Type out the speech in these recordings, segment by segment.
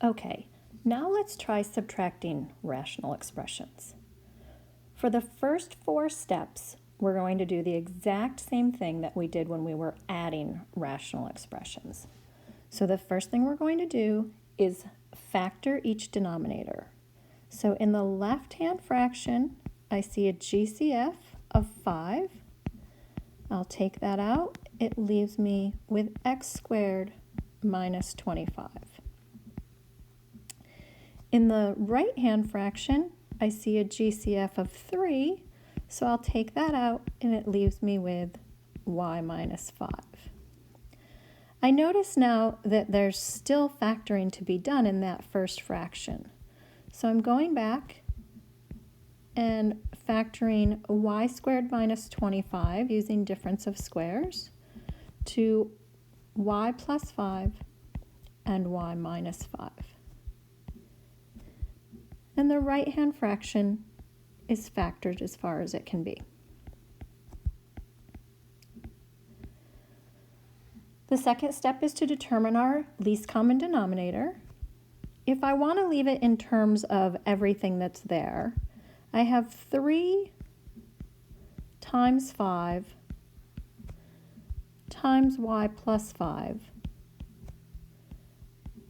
Okay, now let's try subtracting rational expressions. For the first 4 steps, we're going to do the exact same thing that we did when we were adding rational expressions. So the first thing we're going to do is factor each denominator. So in the left-hand fraction, I see a GCF of 5. I'll take that out. It leaves me with x squared minus 25. In the right-hand fraction, I see a GCF of 3, so I'll take that out and it leaves me with y minus 5. I notice now that there's still factoring to be done in that first fraction. So I'm going back and factoring y squared minus 25 using difference of squares to y plus 5 and y minus 5. And the right-hand fraction is factored as far as it can be. The second step is to determine our least common denominator. If I want to leave it in terms of everything that's there, I have 3 times 5 times y plus 5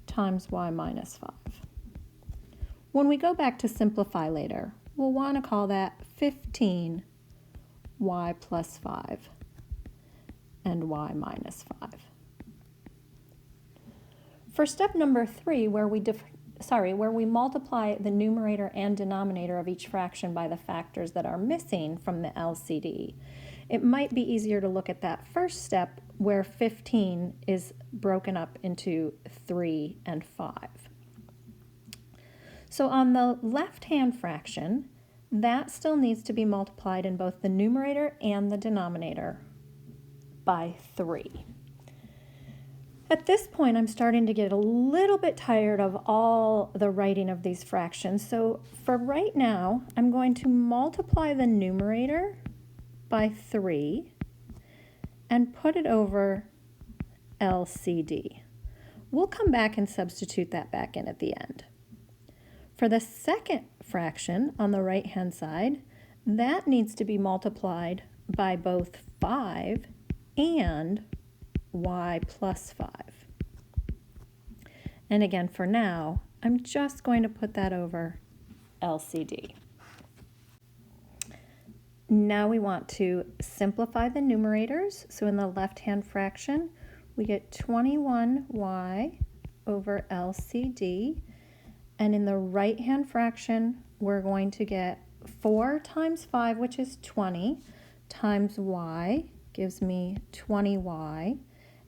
times y minus 5. When we go back to simplify later, we'll want to call that 15 y plus 5 and y minus 5. For step number 3, where we multiply the numerator and denominator of each fraction by the factors that are missing from the LCD, it might be easier to look at that first step where 15 is broken up into 3 and 5. So on the left-hand fraction, that still needs to be multiplied in both the numerator and the denominator by 3. At this point, I'm starting to get a little bit tired of all the writing of these fractions. So for right now, I'm going to multiply the numerator by 3 and put it over LCD. We'll come back and substitute that back in at the end. For the second fraction on the right-hand side, that needs to be multiplied by both 5 and y plus 5. And again, for now, I'm just going to put that over LCD. Now we want to simplify the numerators. So in the left-hand fraction, we get 21y over LCD. And in the right-hand fraction, we're going to get 4 times 5, which is 20, times y gives me 20y.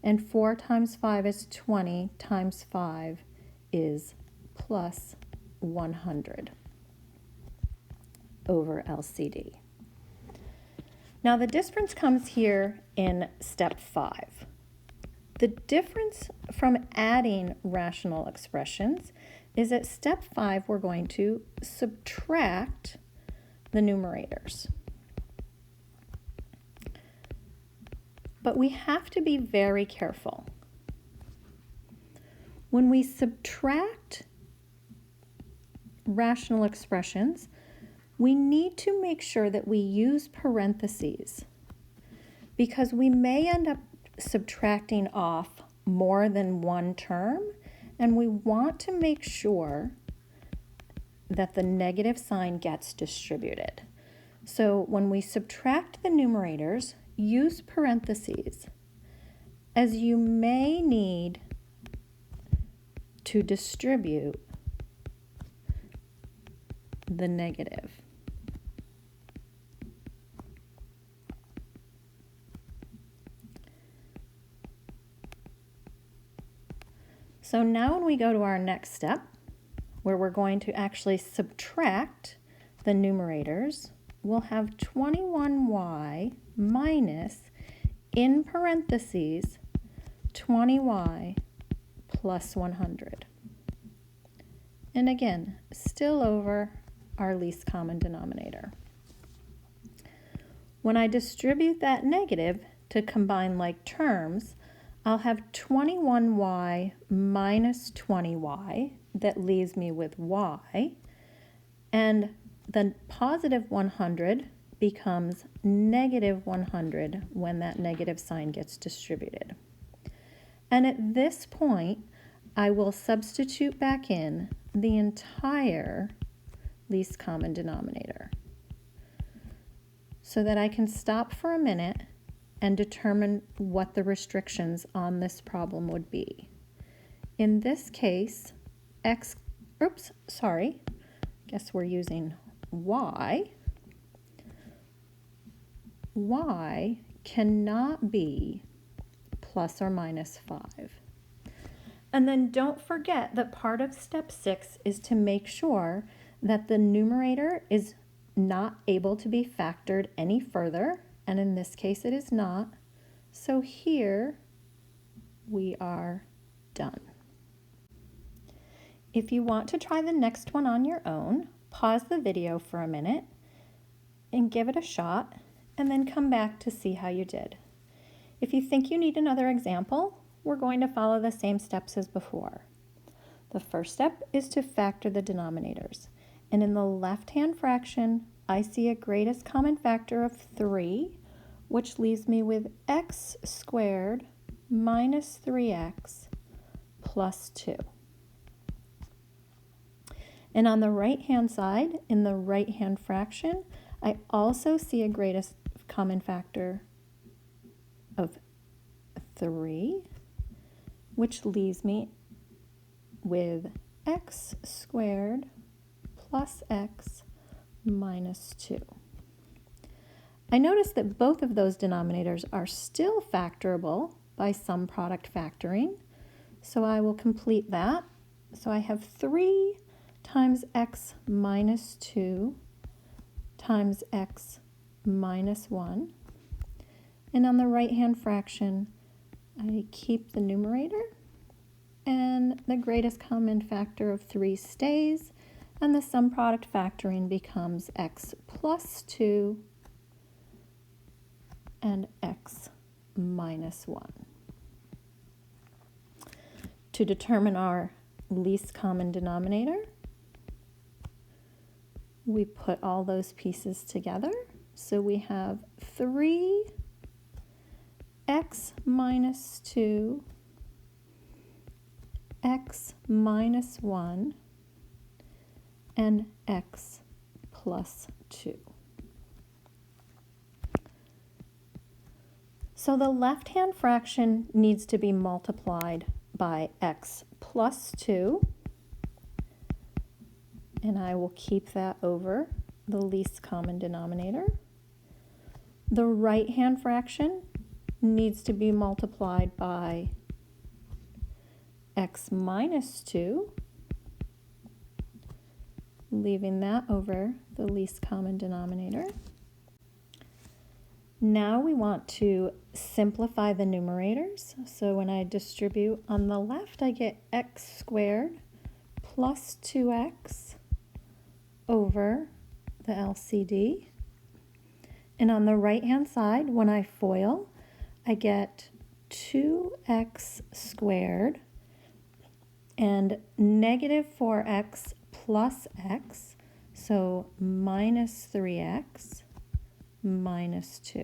And 4 times 5 is 20, times 5 is plus 100 over LCD. Now the difference comes here in step 5. The difference from adding rational expressions is at step 5 we're going to subtract the numerators. But we have to be very careful. When we subtract rational expressions, we need to make sure that we use parentheses because we may end up subtracting off more than one term, and we want to make sure that the negative sign gets distributed. So when we subtract the numerators, use parentheses, as you may need to distribute the negative. So now when we go to our next step, where we're going to actually subtract the numerators, we'll have 21y minus, in parentheses, 20y plus 100. And again, still over our least common denominator. When I distribute that negative to combine like terms, I'll have 21y minus 20y that leaves me with y, and the positive 100 becomes negative 100 when that negative sign gets distributed. And at this point, I will substitute back in the entire least common denominator so that I can stop for a minute and determine what the restrictions on this problem would be. In this case, guess we're using y. Y cannot be plus or minus 5. And then don't forget that part of step 6 is to make sure that the numerator is not able to be factored any further, and in this case it is not. So here we are done. If you want to try the next one on your own, pause the video for a minute and give it a shot, and then come back to see how you did. If you think you need another example, we're going to follow the same steps as before. The first step is to factor the denominators. And in the left-hand fraction, I see a greatest common factor of 3, which leaves me with x squared minus 3x plus 2. And on the right-hand side, in the right-hand fraction, I also see a greatest common factor of 3, which leaves me with x squared plus x minus 2. I notice that both of those denominators are still factorable by sum product factoring, so I will complete that. So I have 3 times x minus 2 times x minus 1. And on the right-hand fraction, I keep the numerator, and the greatest common factor of 3 stays, and the sum product factoring becomes x plus 2 and x minus 1. To determine our least common denominator, we put all those pieces together. So we have 3 x minus 2, x minus 1, and x plus 2. So the left-hand fraction needs to be multiplied by x plus 2, and I will keep that over the least common denominator. The right-hand fraction needs to be multiplied by x minus 2, leaving that over the least common denominator. Now we want to simplify the numerators. So when I distribute on the left, I get x squared plus 2x over the LCD. And on the right-hand side, when I FOIL, I get 2x squared and negative 4x plus x, so minus 3x minus 2,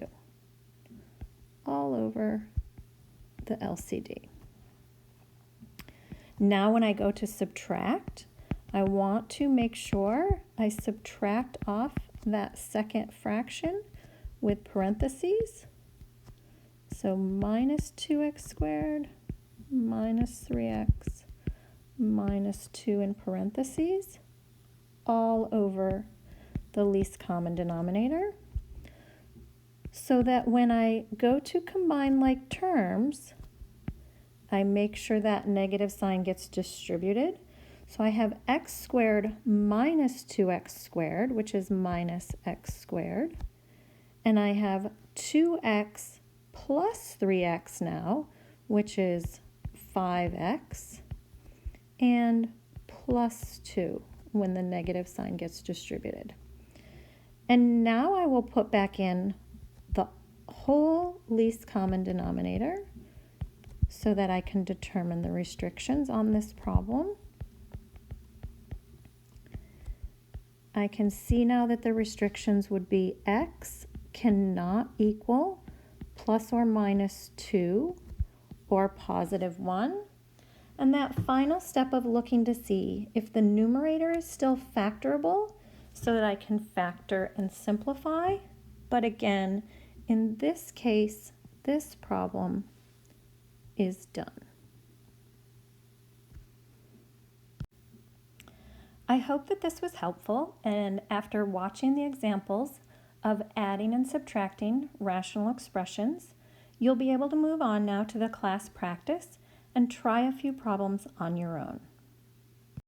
all over the LCD. Now when I go to subtract, I want to make sure I subtract off that second fraction with parentheses. So minus 2x squared minus 3x minus 2 in parentheses, all over the least common denominator, so that when I go to combine like terms, I make sure that negative sign gets distributed. So I have x squared minus 2x squared, which is minus x squared, and I have 2x plus 3x now, which is 5x, and plus 2 when the negative sign gets distributed. And now I will put back in the whole least common denominator, so that I can determine the restrictions on this problem. I can see now that the restrictions would be x cannot equal plus or minus 2 or positive 1. And that final step of looking to see if the numerator is still factorable so that I can factor and simplify. But again, in this case, this problem is done. I hope that this was helpful, and after watching the examples of adding and subtracting rational expressions, you'll be able to move on now to the class practice and try a few problems on your own.